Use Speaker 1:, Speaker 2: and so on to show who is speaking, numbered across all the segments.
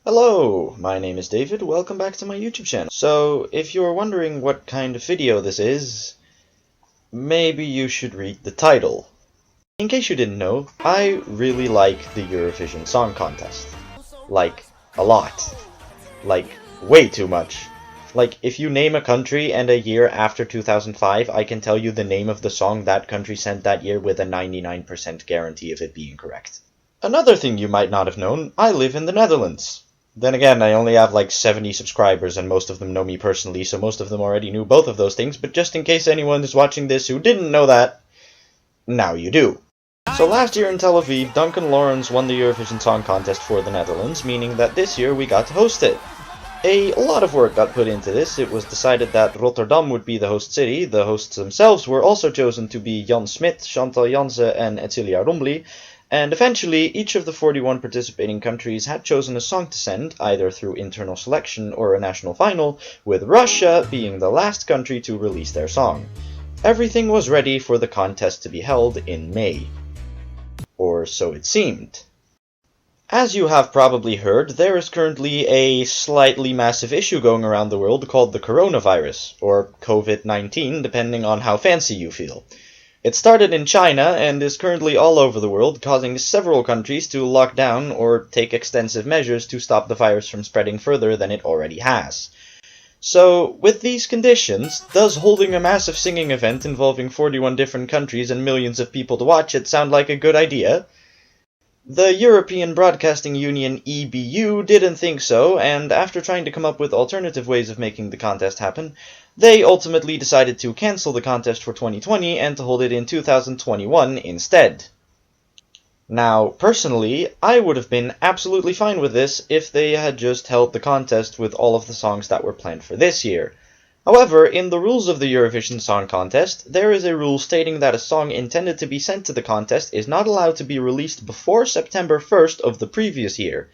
Speaker 1: Hello, my name is David, welcome back to my YouTube channel. So, if you're wondering what kind of video this is, maybe you should read the title. In case you didn't know, I really like the Eurovision Song Contest. Like, a lot. Like, way too much. Like, if you name a country and a year after 2005, I can tell you the name of the song that country sent that year with a 99% guarantee of it being correct. Another thing you might not have known, I live in the Netherlands. Then again, I only have like 70 subscribers and most of them know me personally, so most of them already knew both of those things, but just in case anyone is watching this who didn't know that, now you do. So last year in Tel Aviv, Duncan Lawrence won the Eurovision Song Contest for the Netherlands, meaning that this year we got to host it. A lot of work got put into this. It was decided that Rotterdam would be the host city. The hosts themselves were also chosen to be Jan Smit, Chantal Janse and Etcilia Rombly, and eventually each of the 41 participating countries had chosen a song to send, either through internal selection or a national final, with Russia being the last country to release their song. Everything was ready for the contest to be held in May. Or so it seemed. As you have probably heard, there is currently a slightly massive issue going around the world called the coronavirus, or COVID-19, depending on how fancy you feel. It started in China and is currently all over the world, causing several countries to lock down or take extensive measures to stop the virus from spreading further than it already has. So, with these conditions, does holding a massive singing event involving 41 different countries and millions of people to watch it sound like a good idea? The European Broadcasting Union EBU didn't think so, and after trying to come up with alternative ways of making the contest happen, they ultimately decided to cancel the contest for 2020 and to hold it in 2021 instead. Now, personally, I would have been absolutely fine with this if they had just held the contest with all of the songs that were planned for this year. However, in the rules of the Eurovision Song Contest, there is a rule stating that a song intended to be sent to the contest is not allowed to be released before September 1st of the previous year.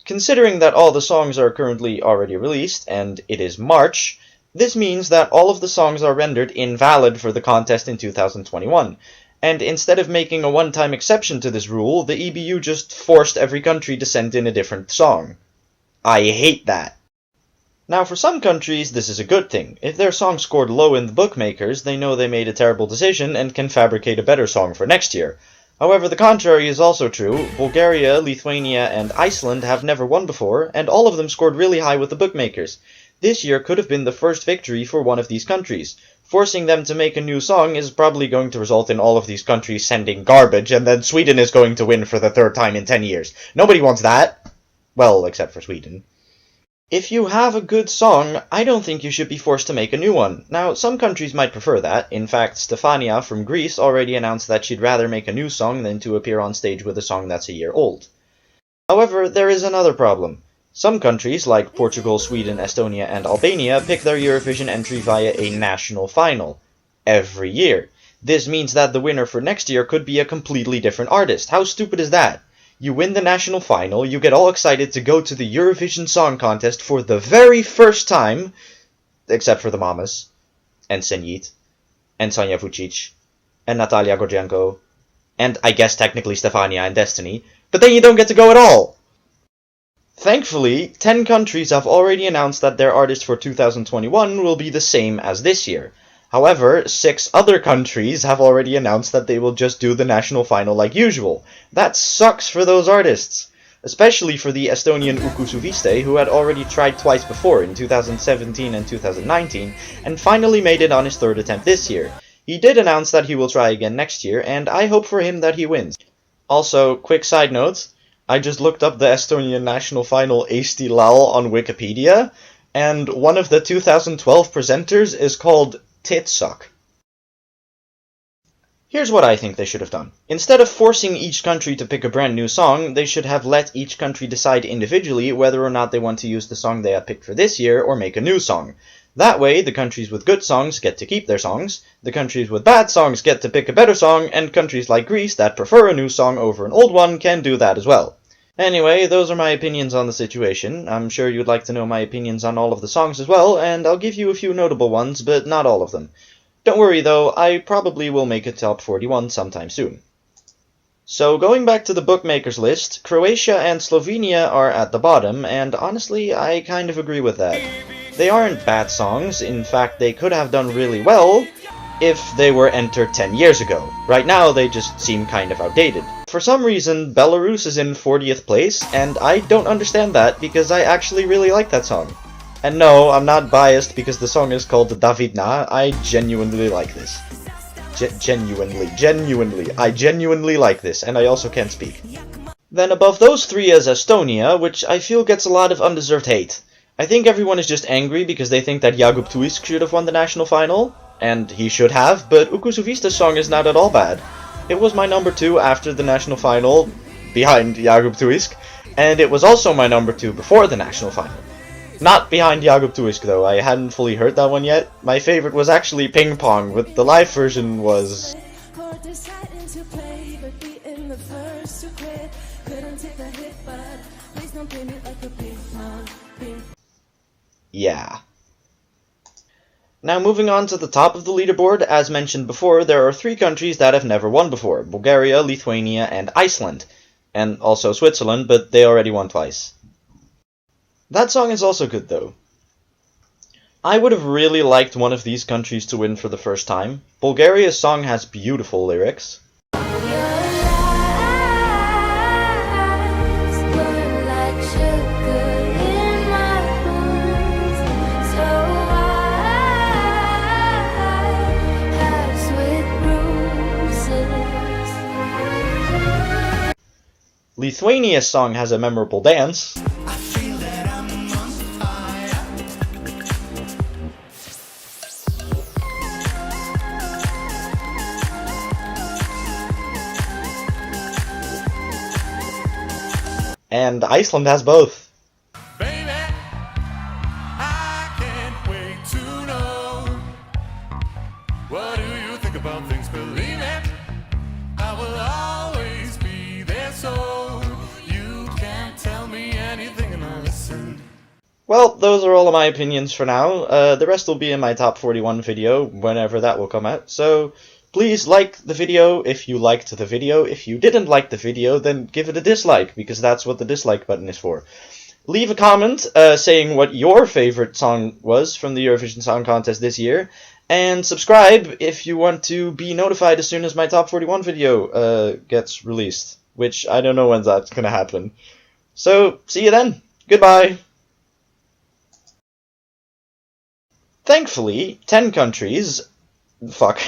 Speaker 1: Considering that all the songs are currently already released, and it is March, this means that all of the songs are rendered invalid for the contest in 2021. And instead of making a one-time exception to this rule, the EBU just forced every country to send in a different song. I hate that. Now, for some countries, this is a good thing. If their song scored low in the bookmakers, they know they made a terrible decision and can fabricate a better song for next year. However, the contrary is also true. Bulgaria, Lithuania, and Iceland have never won before, and all of them scored really high with the bookmakers. This year could have been the first victory for one of these countries. Forcing them to make a new song is probably going to result in all of these countries sending garbage, and then Sweden is going to win for the third time in 10 years. Nobody wants that. Well, except for Sweden. If you have a good song, I don't think you should be forced to make a new one. Now, some countries might prefer that. In fact, Stefania from Greece already announced that she'd rather make a new song than to appear on stage with a song that's a year old. However, there is another problem. Some countries, like Portugal, Sweden, Estonia, and Albania, pick their Eurovision entry via a national final. Every year. This means that the winner for next year could be a completely different artist. How stupid is that? You win the national final, you get all excited to go to the Eurovision Song Contest for the very first time, except for the Mamas, and Senjit, and Sanja Vucic, and Natalia Gordienko, and I guess technically Stefania and Destiny, but then you don't get to go at all! Thankfully, 10 countries have already announced that their artist for 2021 will be the same as this year. However, 6 other countries have already announced that they will just do the national final like usual. That sucks for those artists. Especially for the Estonian Uku Suviste, who had already tried twice before, in 2017 and 2019, and finally made it on his third attempt this year. He did announce that he will try again next year, and I hope for him that he wins. Also, quick side note, I just looked up the Estonian national final Eesti Laul on Wikipedia, and one of the 2012 presenters is called Titsuck. Here's what I think they should have done. Instead of forcing each country to pick a brand new song, they should have let each country decide individually whether or not they want to use the song they have picked for this year or make a new song. That way, the countries with good songs get to keep their songs, the countries with bad songs get to pick a better song, and countries like Greece that prefer a new song over an old one can do that as well. Anyway, those are my opinions on the situation. I'm sure you'd like to know my opinions on all of the songs as well, and I'll give you a few notable ones, but not all of them. Don't worry though, I probably will make a top 41 sometime soon. So going back to the bookmakers list, Croatia and Slovenia are at the bottom, and honestly, I kind of agree with that. They aren't bad songs, in fact they could have done really well if they were entered 10 years ago. Right now they just seem kind of outdated. For some reason, Belarus is in 40th place, and I don't understand that because I actually really like that song. And no, I'm not biased because the song is called Davidna, I genuinely like this. I genuinely like this, and I also can't speak. Then above those three is Estonia, which I feel gets a lot of undeserved hate. I think everyone is just angry because they think that Jakub Tuisk should have won the national final, and he should have, but Ukusuvista's song is not at all bad. It was my number 2 after the national final, behind Jakub Tuisk, and it was also my number 2 before the national final. Not behind Jakub Tuisk though, I hadn't fully heard that one yet. My favorite was actually Ping Pong, but the live version was... yeah. Now moving on to the top of the leaderboard, as mentioned before, there are 3 countries that have never won before: Bulgaria, Lithuania, and Iceland. And also Switzerland, but they already won twice. That song is also good though. I would have really liked one of these countries to win for the first time. Bulgaria's song has beautiful lyrics. Lithuania's song has a memorable dance. And Iceland has both.
Speaker 2: Baby, I can't wait to know. What do you think about things? Believe it, I will always be there, so you can't tell me anything and I'll listen.
Speaker 1: Well, those are all of my opinions for now. The rest will be in my top 41 video, whenever that will come out. So please like the video if you liked the video. If you didn't like the video, then give it a dislike, because that's what the dislike button is for. Leave a comment saying what your favorite song was from the Eurovision Song Contest this year, and subscribe if you want to be notified as soon as my top 41 video gets released, which I don't know when that's gonna happen. So, see you then. Goodbye. Thankfully, 10 countries... fuck.